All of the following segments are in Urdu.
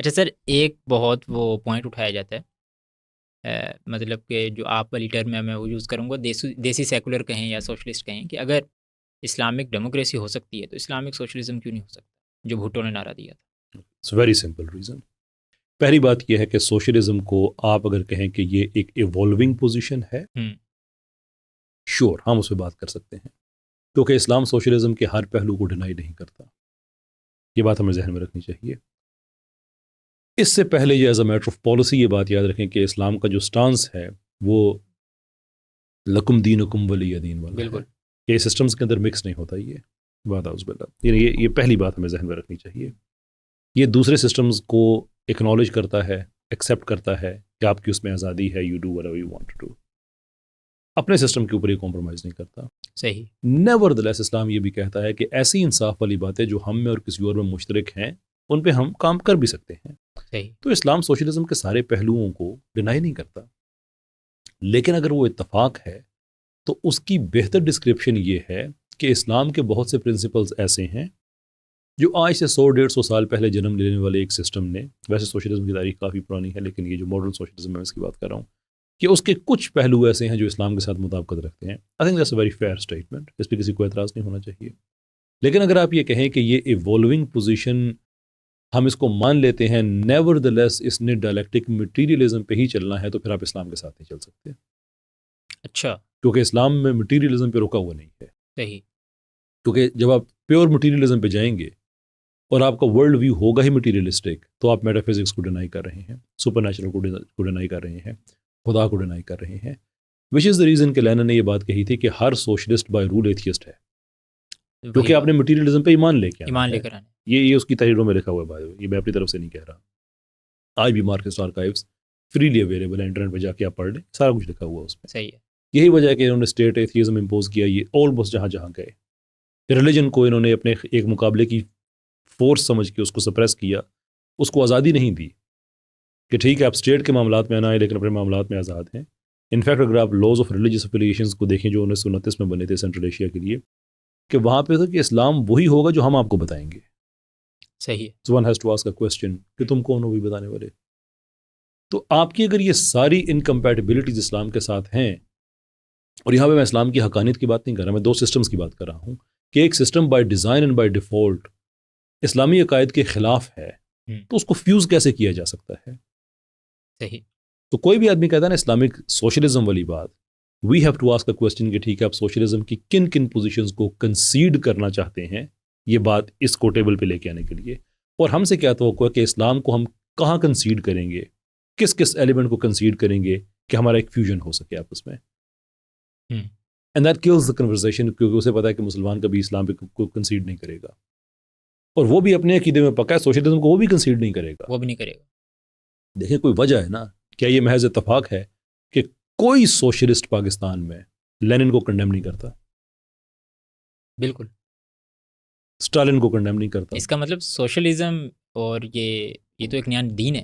اچھا سر، ایک بہت وہ پوائنٹ اٹھایا جاتا ہے، مطلب کہ جو آپ والی ٹرم میں وہ یوز کروں گا، دیسی سیکولر کہیں یا سوشلسٹ کہیں، کہ اگر اسلامک ڈیموکریسی ہو سکتی ہے تو اسلامک سوشلزم کیوں نہیں ہو سکتا، جو بھٹو نے نعرہ دیا تھا؟ It's very simple reason. پہلی بات یہ ہے کہ سوشلزم کو آپ اگر کہیں کہ یہ ایک ایوالونگ پوزیشن ہے، شور ہم اس پہ بات کر سکتے ہیں، کیونکہ اسلام سوشلزم کے ہر پہلو کو ڈینائی نہیں کرتا. یہ بات ہمیں ذہن میں رکھنی چاہیے. اس سے پہلے یہ as a matter of policy یہ بات یاد رکھیں کہ اسلام کا جو سٹانس ہے وہ لکم دینکم ولی دین والا ہے. بالکل. یہ سسٹمز کے اندر مکس نہیں ہوتا. یہ بات اعوذ باللہ، یعنی یہ پہلی بات ہمیں ذہن میں رکھنی چاہیے. یہ دوسرے سسٹمز کو اکنالج کرتا ہے، ایکسیپٹ کرتا ہے کہ آپ کی اس میں آزادی ہے، you do whatever you want to do. اپنے سسٹم کے اوپر یہ کمپرومائز نہیں کرتا. صحیح. نیور دی لیس اسلام یہ بھی کہتا ہے کہ ایسی انصاف والی باتیں جو ہم میں اور کسی اور میں مشترک ہیں ان پہ ہم کام کر بھی سکتے ہیں. صحیح. تو اسلام سوشلزم کے سارے پہلوؤں کو ڈینائی نہیں کرتا، لیکن اگر وہ اتفاق ہے تو اس کی بہتر ڈسکرپشن یہ ہے کہ اسلام کے بہت سے پرنسپلز ایسے ہیں جو آج سے 100-150 سال پہلے جنم لینے والے ایک سسٹم نے، ویسے سوشلزم کی تاریخ کافی پرانی ہے لیکن یہ جو ماڈرن سوشلزم ہے اس کی بات کر رہا ہوں، کہ اس کے کچھ پہلو ایسے ہیں جو اسلام کے ساتھ مطابقت رکھتے ہیں. I think that's a very fair statement, اس پہ کسی کو اعتراض نہیں ہونا چاہیے. لیکن اگر آپ یہ کہیں کہ یہ ایوالونگ پوزیشن ہم اس کو مان لیتے ہیں، نیور دی لیس اس نے ڈائلیکٹک مٹیریلزم پہ ہی چلنا ہے، تو پھر آپ اسلام کے ساتھ نہیں چل سکتے. اچھا. کیونکہ اسلام میں مٹیریلزم پہ رکا ہوا نہیں ہے. صحیح. کیونکہ جب آپ پیور مٹیریلزم پہ جائیں گے اور آپ کا ورلڈ ویو ہوگا ہی مٹیریلسٹک، تو آپ میٹا فزکس کو ڈینائی کر رہے ہیں، سپر نیچرل کو ڈینائی کر رہے ہیں، خدا کو ڈینائی کر رہے ہیں. وچ از دا ریزن کہ لینن نے یہ بات کہی تھی کہ ہر سوشلسٹ بائی رول ایتھیسٹ ہے، کیونکہ آپ نے مٹیریلزم پہ ایمان لے کے ایمان لے کر آنا. یہ اس کی تحریروں میں لکھا ہوا ہے بھائی، یہ میں اپنی طرف سے نہیں کہہ رہا. آج بھی مارکسٹ آرکائیوز فریلی اویلیبل ہے، انٹرنیٹ پہ جا کے آپ پڑھ لیں، سارا کچھ لکھا ہوا اس میں. صحیح ہے. یہی وجہ ہے کہ انہوں نے اسٹیٹ ایتھیزم امپوز کیا. یہ آلموسٹ جہاں جہاں گئے ریلیجن کو انہوں نے اپنے ایک مقابلے کی فورس سمجھ کے اس کو سپریس کیا، اس کو آزادی نہیں دی کہ ٹھیک ہے آپ اسٹیٹ کے معاملات میں آنا ہے لیکن اپنے معاملات میں آزاد ہیں. انفیکٹ اگر آپ لاز آف ریلیجیس افیلیشنز کو دیکھیں جو 1929 میں بنے تھے سینٹرل ایشیا کے لیے، کہ وہاں پہ تھا کہ اسلام وہی ہوگا جو ہم آپ کو بتائیں گے. صحیح ہے. So one has to ask a question کہ تم کون ہو بھی بتانے والے. تو آپ کی اگر یہ ساری انکمپیٹیبلٹیز اسلام کے ساتھ ہیں، اور یہاں پہ میں اسلام کی حقانیت کی بات نہیں کر رہا، میں دو سسٹمز کی بات کر رہا ہوں کہ ایک system by design and by default اسلامی عقائد کے خلاف ہے، تو اس کو فیوز کیسے کیا جا سکتا ہے؟ صحیح. تو کوئی بھی آدمی کہتا ہے نا اسلامک سوشلزم والی بات، we have to ask a question کہ ٹھیک ہے آپ سوشلزم کی کن کن پوزیشنز کو کنسیڈ کرنا چاہتے ہیں، یہ بات اس کو ٹیبل پہ لے کے آنے کے لیے، اور ہم سے کیا توقع ہے کہ اسلام کو ہم کہاں کنسیڈ کریں گے، کس کس ایلیمنٹ کو کنسیڈ کریں گے کہ ہمارا ایک فیوژن ہو سکے آپس میں. And that kills the conversation, کیونکہ اسے پتا ہے کہ مسلمان کبھی اسلام پہ کو کنسیڈ نہیں کرے گا، اور وہ بھی اپنے عقیدے میں پکا ہے سوشلزم کو وہ بھی کنسیڈ نہیں کرے گا. وہ بھی نہیں کرے گا. دیکھیں کوئی وجہ ہے نا، کیا یہ محض اتفاق ہے کہ کوئی سوشلسٹ پاکستان میں لینن کو کنڈیم نہیں کرتا، بالکل اسٹالن کو کنڈیم نہیں کرتا؟ اس کا مطلب سوشلزم اور یہ تو ایک نیا دین ہے.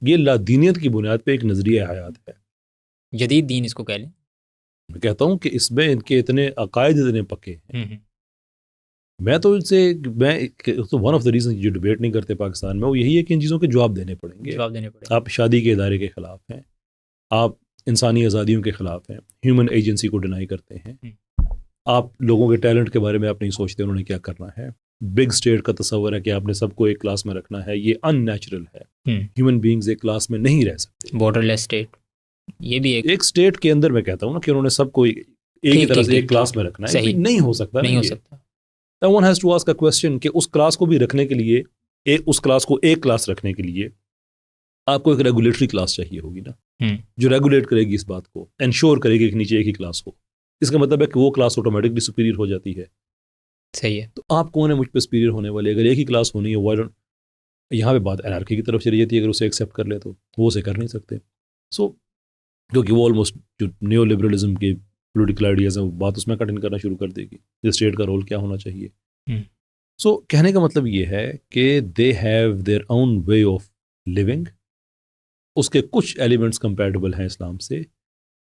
یہ لادینیت کی بنیاد پہ ایک نظریہ حیات ہے، جدید دین اس کو کہہ لیں. میں کہتا ہوں کہ اس میں ان کے اتنے عقائد اتنے پکے ہیں. میں تو ان سے ون آف دا ریزن جو ڈبیٹ نہیں کرتے پاکستان میں وہ یہی ہے کہ ان چیزوں کے جواب دینے پڑیں گے. آپ شادی کے ادارے کے خلاف ہیں، آپ انسانی آزادیوں کے خلاف ہیں، ہیومن ایجنسی کو ڈینائی کرتے ہیں، آپ لوگوں کے ٹیلنٹ کے بارے میں آپ نہیں سوچتے انہوں نے کیا کرنا ہے. بگ اسٹیٹ کا تصور ہے کہ آپ نے سب کو ایک کلاس میں رکھنا ہے، یہ ان نیچرل ہے. ہیومن بینگز ایک کلاس میں نہیں رہ سکتے. بارڈر لیس اسٹیٹ، یہ بھی ایک اسٹیٹ کے اندر میں کہتا ہوں نا کہ انہوں نے سب کو ایک ہی طرح سے ایک کلاس میں رکھنا ہے. نہیں ہو سکتا، نہیں ہو سکتا. One has to ask a question کہ اس کلاس کو بھی رکھنے کے لیے اس کلاس کو ایک کلاس رکھنے کے لیے آپ کو ایک ریگولیٹری کلاس چاہیے ہوگی نا، جو ریگولیٹ کرے گی اس بات کو، انشور کرے گی کہ نیچے ایک ہی کلاس ہو. اس کا مطلب ہے کہ وہ کلاس آٹومیٹکلی سپیریئر ہو جاتی ہے. صحیح ہے. تو آپ کون ہے مجھ پہ سپیریئر ہونے والے؟ اگر ایک ہی کلاس ہونی ہے، یہاں پہ بات انارکی کی طرف چلی جاتی ہے. اگر اسے ایکسیپٹ کر لے تو وہ اسے کر نہیں سکتے. کیونکہ وہ آلموسٹ جو نیو لبرلزم کے پولیٹیکل آئیڈیاز ہیں، وہ بات اس میں کٹ ان کرنا شروع کر دے گی، اسٹیٹ کا رول کیا ہونا چاہیے. کہنے کا مطلب یہ ہے کہ they have their own way of living. اس کے کچھ ایلیمنٹس کمپیٹیبل ہیں اسلام سے،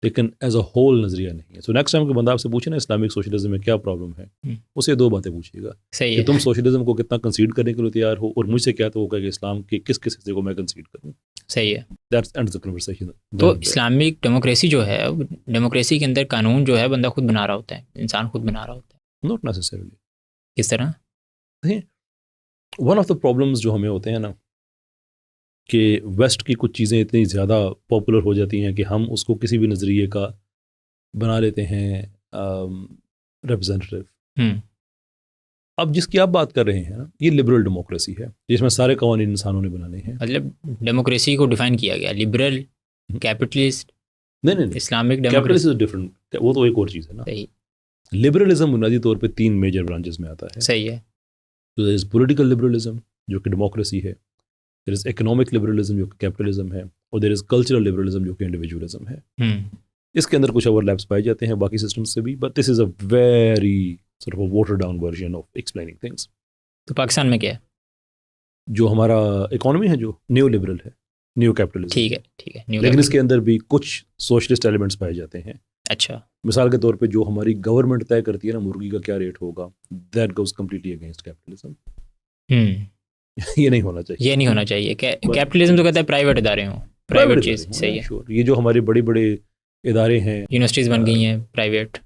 لیکن ایز اے ہول نظریہ نہیں ہے. سو نیکسٹ ٹائم کہ بندہ آپ سے پوچھے نا اسلامک سوشلزم میں کیا پرابلم ہے, اسے 2 باتیں پوچھیے گا صحیح کہ ہے. تم سوشلزم کو کتنا کنسیڈ کرنے کے لیے تیار ہو, اور مجھ سے کیا تو ہوگا کہ اسلام کے کس کس حصے کو میں کنسیڈ کروں. صحیح ہے. That's and the conversation. تو اسلامک ڈیموکریسی جو ہے, ڈیموکریسی کے اندر قانون جو ہے بندہ خود بنا رہا ہوتا ہے, انسان خود بنا رہا ہوتا ہے. ناٹ نیسیسریلی. کس طرح؟ ون آف دا پرابلمس جو ہمیں ہوتے ہیں نا, کہ ویسٹ کی کچھ چیزیں اتنی زیادہ پاپولر ہو جاتی ہیں کہ ہم اس کو کسی بھی نظریے کا بنا لیتے ہیں ریپرزینٹیو. اب جس کی آپ بات کر رہے ہیں نا, یہ لبرل ڈیموکریسی ہے جس میں سارے قوانین انسانوں نے بنانے ہیں. مطلب ڈیموکریسی کو ڈیفائن کیا گیا لبرل, کیپٹلسٹ. نہیں, اسلامک کیپٹلزم از ڈفرنٹ, وہ تو ایک اور چیز ہے نا. صحیح. لبرلزم بنیادی طور پہ 3 میجر برانچز میں آتا ہے. صحیح ہے. تو دیر از پولیٹیکل لبرلزم جو کہ ڈیموکریسی ہے, دیر از اکنامک لبرلزم جو کہ کیپٹلزم ہے, اور دیر از کلچرل لبرلزم جو کہ انڈیویجولزم ہے. اس کے اندر کچھ اوور لیپس پائے جاتے ہیں باقی سسٹم سے بھی, but this is a very sort of water down version of explaining things. تو پاکستان میں کیا ہے جو ہمارا اکانومی ہے جو نیو لبرل ہے, نیو کیپٹلزم. ٹھیک ہے. لیکن اس کے اندر بھی کچھ سوشلسٹ ایلیمنٹس پائے جاتے ہیں. اچھا. مثال کے طور پہ جو ہماری گورنمنٹ طے کرتی ہے نا مرغی کا کیا ریٹ ہوگا, that goes completely against capitalism. یہ نہیں ہونا چاہیے. یہ نہیں ہونا چاہیے. کیپٹلزم تو کہتا ہے پرائیویٹ ادارے ہوں, پرائیویٹ چیز. صحیح ہے. یہ جو ہمارے بڑے بڑے ادارے ہیں, یونیورسٹیز بن گئی ہیں پرائیویٹ,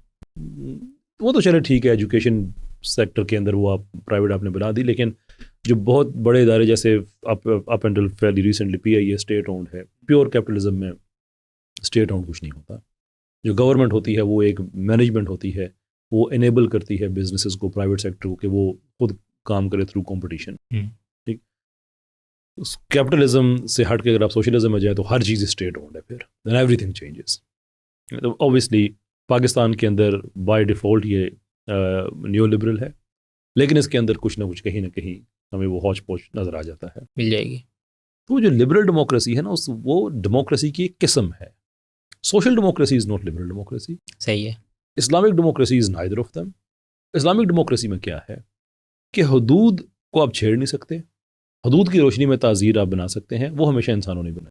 وہ تو چلے ٹھیک ہے, ایجوکیشن سیکٹر کے اندر وہ آپ پرائیویٹ آپ نے بنا دی, لیکن جو بہت بڑے ادارے جیسے اپ اینڈل فیلی recently P I A state owned ہے. پیور کیپٹلزم میں اسٹیٹ اونڈ کچھ نہیں ہوتا. جو گورنمنٹ ہوتی ہے وہ ایک مینجمنٹ ہوتی ہے, وہ انیبل کرتی ہے بزنسز کو, پرائیویٹ سیکٹر کو, کہ وہ خود کام کرے تھرو کمپٹیشن. ٹھیک, کیپٹلزم سے ہٹ کے اگر آپ سوشلزم میں جائے تو ہر چیز اسٹیٹ اونڈ ہے, پھر then everything changes. Obviously Pakistan کے اندر بائی ڈیفالٹ یہ نیو لبرل ہے, لیکن اس کے اندر کچھ نہ کچھ کہیں نہ کہیں ہمیں وہ ہوچ پوچ نظر آ جاتا ہے. مل جائے گی. تو جو لبرل ڈیموکریسی ہے نا, وہ ڈیموکریسی کی ایک قسم ہے. Social democracy is not liberal democracy. صحیح ہے. Islamic democracy is neither of them. Islamic democracy میں کیا ہے کہ حدود کو آپ چھیڑ نہیں سکتے, حدود کی روشنی میں تعزیر آپ بنا سکتے ہیں, وہ ہمیشہ انسانوں نے بنائی.